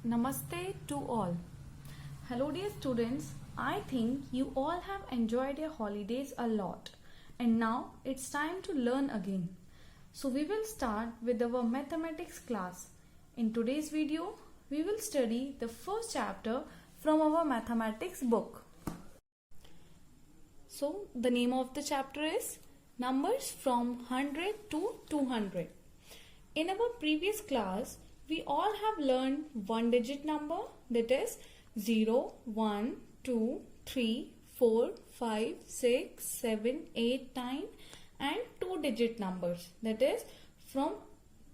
Namaste to all. Hello dear students, I think you all have enjoyed your holidays a lot and now it's time to learn again. So we will start with our mathematics class. In today's video, we will study the first chapter from our mathematics book. So the name of the chapter is Numbers from 100 to 200. In our previous class, we all have learned one digit number, that is 0, 1, 2, 3, 4, 5, 6, 7, 8, 9 and two digit numbers, that is from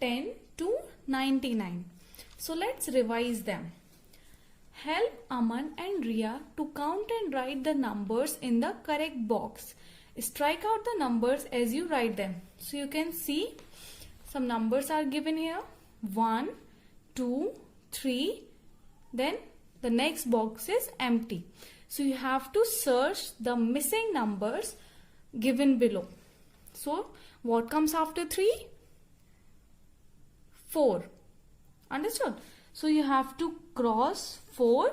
10 to 99. So let's revise them. Help Aman and Riya to count and write the numbers in the correct box. Strike out the numbers as you write them. So you can see some numbers are given here. 1, 2, 3, then the next box is empty. So you have to search the missing numbers given below. So what comes after 3? 4. Understood? So you have to cross 4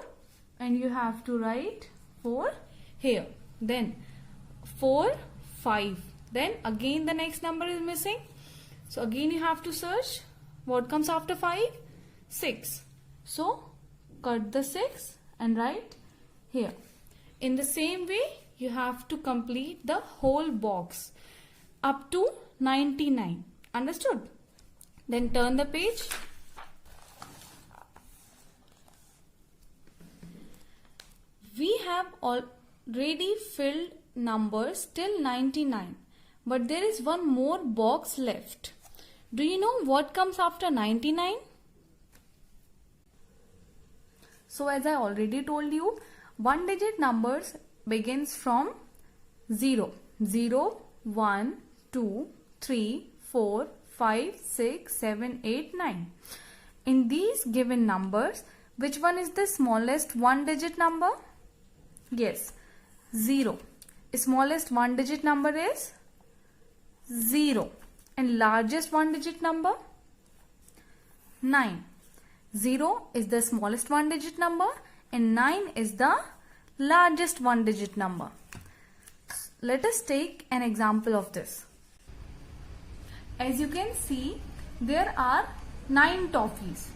and you have to write 4 here. Then 4, 5. Then again the next number is missing. So again you have to search. What comes after 5? 6. So cut the 6 and write here. In the same way, you have to complete the whole box up to 99. Understood? Then turn the page. We have already filled numbers till 99, but there is one more box left. Do you know what comes after 99? So as I already told you, one digit numbers begins from 0. 0, 1, 2, 3, 4, 5, 6, 7, 8, 9. In these given numbers, which one is the smallest one digit number? Yes, 0. Smallest one digit number is 0. And largest one digit number? 9. 0 is the smallest one digit number and 9 is the largest one digit number. Let us take an example of this. As you can see, there are 9 toffees.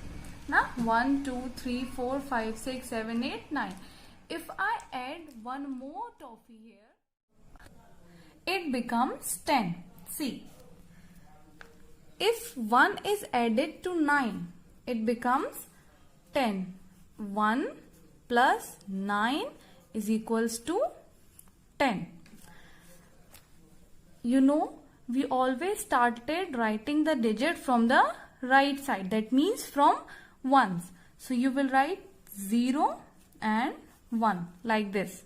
Now 1, 2, 3, 4, 5, 6, 7, 8, 9. If I add one more toffee here, it becomes 10. See. If 1 is added to 9, it becomes 10. 1 plus 9 is equals to 10. You know, we always started writing the digit from the right side. That means from ones. So you will write 0 and 1 like this.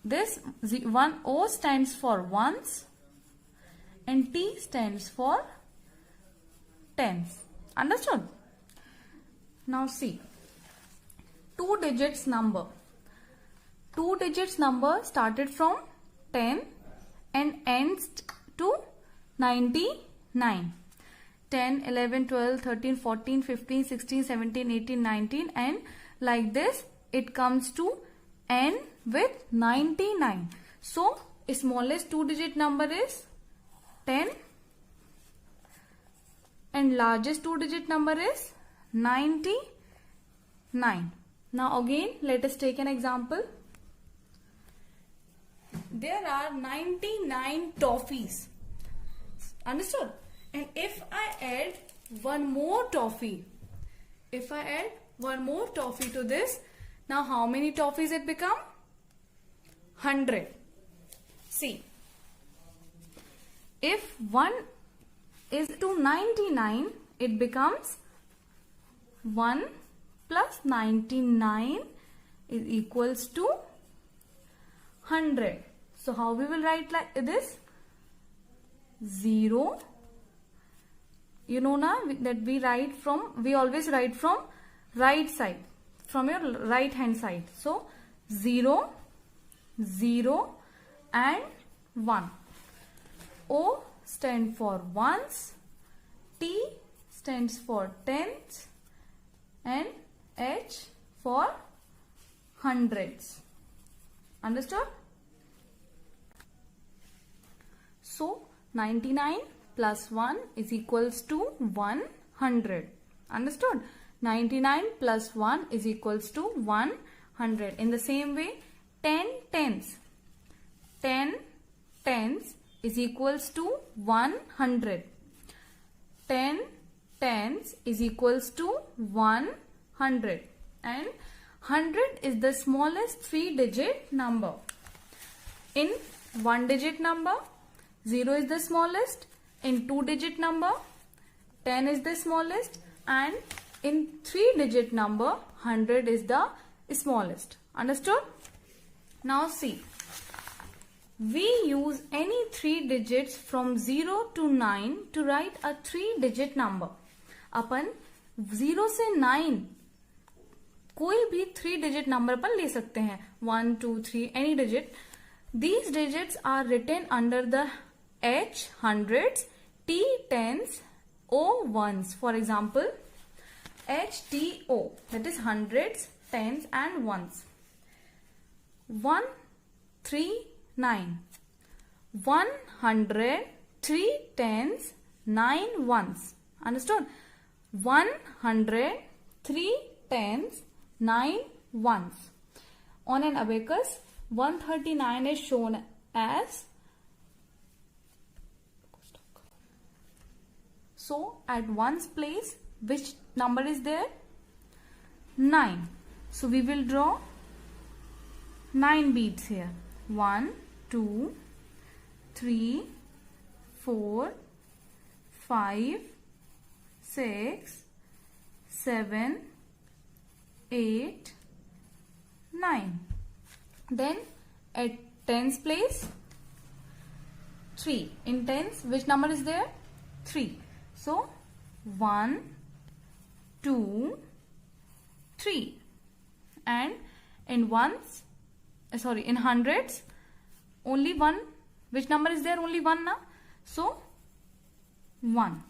This 1 O stands for ones and T stands for tens. Understood? Now see, two digits number. Two digits number started from 10 and ends to 99. 10, 11, 12, 13, 14, 15, 16, 17, 18, 19 and like this it comes to end with 99. So smallest two digit number is 10. And largest two digit number is 99. Now again let us take an example. There are 99 toffees. Understood? And if I add one more toffee, to this, now how many toffees it become? 100. See, if 1 is to 99, it becomes 1 plus 99 is equals to 100. So how we will write like this? 0. You know now that we always write from right side, from your right hand side. So 0, 0 and 1. O stands for ones, T stands for tens and H for hundreds. Understood? So 99 plus 1 is equals to 100. Understood? 99 plus 1 is equals to 100. In the same way, 10 tens. 10 tens is equals to 100. 10 tens is equals to 100. And 100 is the smallest 3-digit number. In 1-digit number, 0 is the smallest. In 2-digit number, 10 is the smallest. And in 3-digit number, 100 is the smallest. Understood? Now see. We use any 3 digits from 0 to 9 to write a 3-digit number. अपन 0 से 9 कोई भी 3-digit number पर ले सकते हैं. 1, 2, 3, any digit. These digits are written under the H hundreds, T tens, O ones. For example, H, T, O. That is hundreds, tens and ones. 1, 3, 9. 100, 3 tens, 9 ones. Understood? 100, 3 tens, 9 ones. On an abacus, 139 is shown as. So at ones place, which number is there? 9. So we will draw 9 beads here. 1, 2, 3, 4, 5, 6, 7, 8, 9. Then at tens place, 3. In tens, which number is there? 3. So 1, 2, 3. And in ones, in hundreds, only 1. Which number is there? Only 1 now. So 1.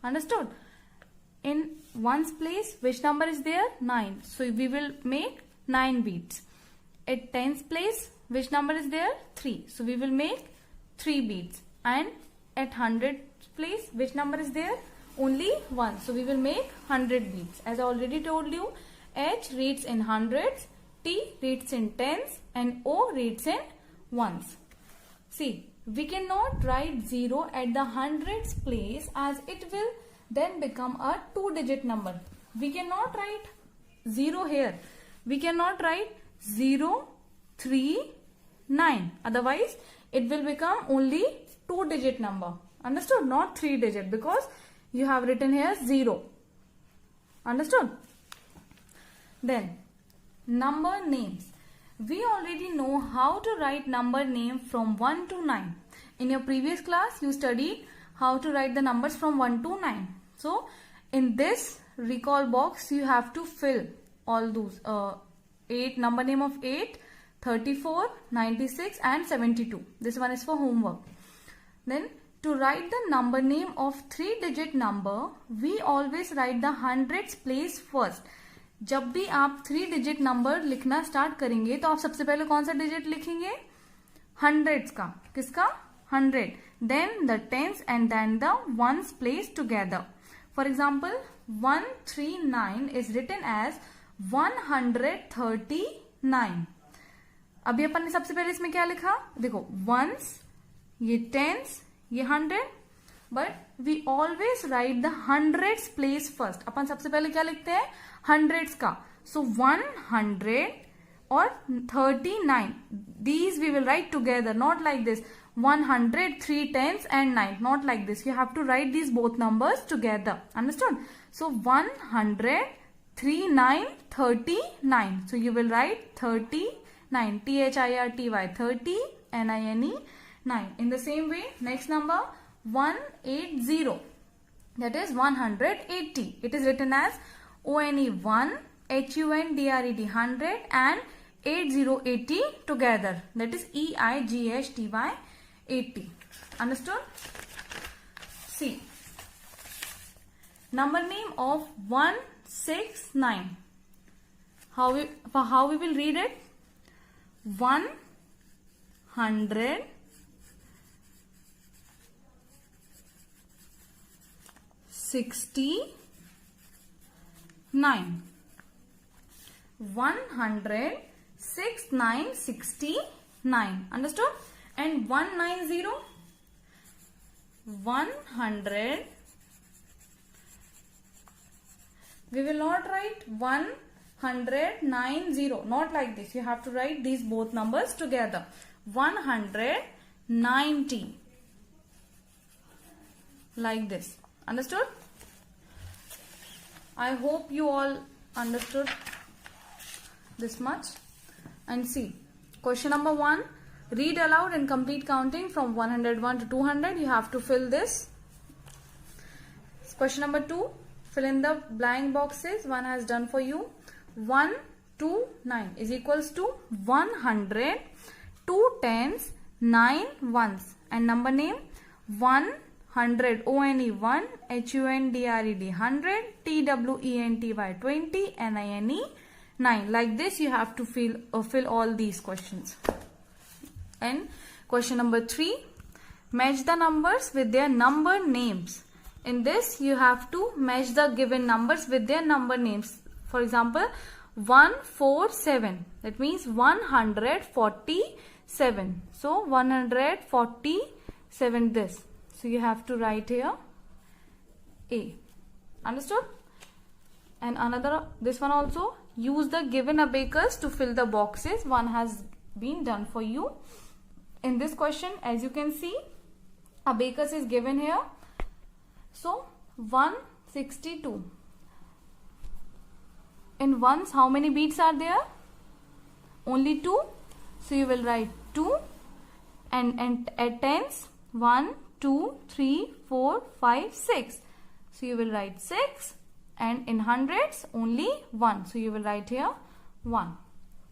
Understood? In ones place, which number is there? 9. So we will make 9 beads. At tens place, which number is there? 3. So we will make 3 beads. And at hundreds place, which number is there? Only 1. So we will make 100 beads. As I already told you, H reads in hundreds, T reads in tens, and O reads in ones. See, we cannot write 0 at the hundreds place as it will then become a 2-digit number. We cannot write 0 here. We cannot write 0, 3, 9. Otherwise, it will become only 2-digit number. Understood? Not 3-digit, because you have written here 0. Understood? Then, number names. We already know how to write number name from 1 to 9. In your previous class, you studied how to write the numbers from 1 to 9. So, in this recall box, you have to fill all those 8 number name of 8, 34, 96 and 72. This one is for homework. Then, to write the number name of 3-digit number, we always write the hundreds place first. जब भी आप 3-digit number लिखना start करेंगे तो आप सबसे पहले कौन सा डिजिट लिखेंगे? हंड्रेड्स का. किसका? 100. Then the tens and then the ones place together. For example 139 is written as 139. अभी अपन ने सबसे पहले इसमें क्या लिखा? देखो, वंस, ये टेंस, ये 100. But we always write the hundreds place first. अपन सबसे पहले क्या लिखते हैं? हंड्रेड्स का. सो 100 और 39. These we will write together, not like this. 100, 3 tens and 9. Not like this. You have to write these both numbers together. Understood? So 100, 3, 9, 39. So you will write 39. THIRTY. 30, NINE, 9. In the same way, next number 180. That is 180. It is written as ONE 1, HUNDRED 100 and 8080 together. That is EIGHTY 80. Understood? See, number name of 1 169. How we will read it? 169. 169. Understood? And 190. 100. We will not write 190. Not like this. You have to write these both numbers together. 190. Like this. Understood? I hope you all understood this much. And see, question number 1. Read aloud and complete counting from 101 to 200. You have to fill this. Question number 2. Fill in the blank boxes. One has done for you. 129 is equals to 100, 2 tens, 9 ones. And number name 100, O-N-E 1, H-U-N-D-R-E-D 100, T-W-E-N-T-Y 20, N-I-N-E 9. Like this you have to fill all these questions. And question number 3. Match the numbers with their number names. In this you have to match the given numbers with their number names. For example, 147. That means 147. So 147 this. So you have to write here A. Understood? And another, this one also, use the given abacus to fill the boxes. One has been done for you. In this question, as you can see, abacus is given here. So 162. In ones, how many beads are there? Only 2. So you will write 2. And at tens, 1, 2, 3, 4, 5, 6. So you will write 6. And in hundreds, only 1. So you will write here 1.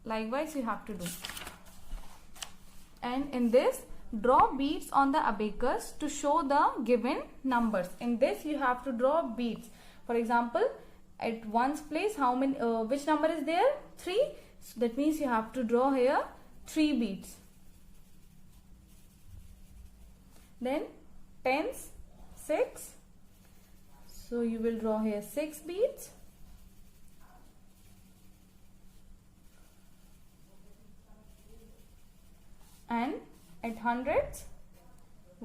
Likewise, you have to do. And in this, draw beads on the abacus to show the given numbers. In this, you have to draw beads. For example, at ones place, how many? Which number is there? 3. So that means you have to draw here 3 beads. Then tens, 6. So you will draw here 6 beads. And at hundreds,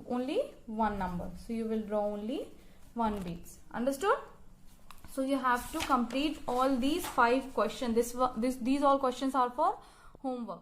only 1 number. So you will draw only 1 beads. Understood? So you have to complete all these 5 questions. These all questions are for homework.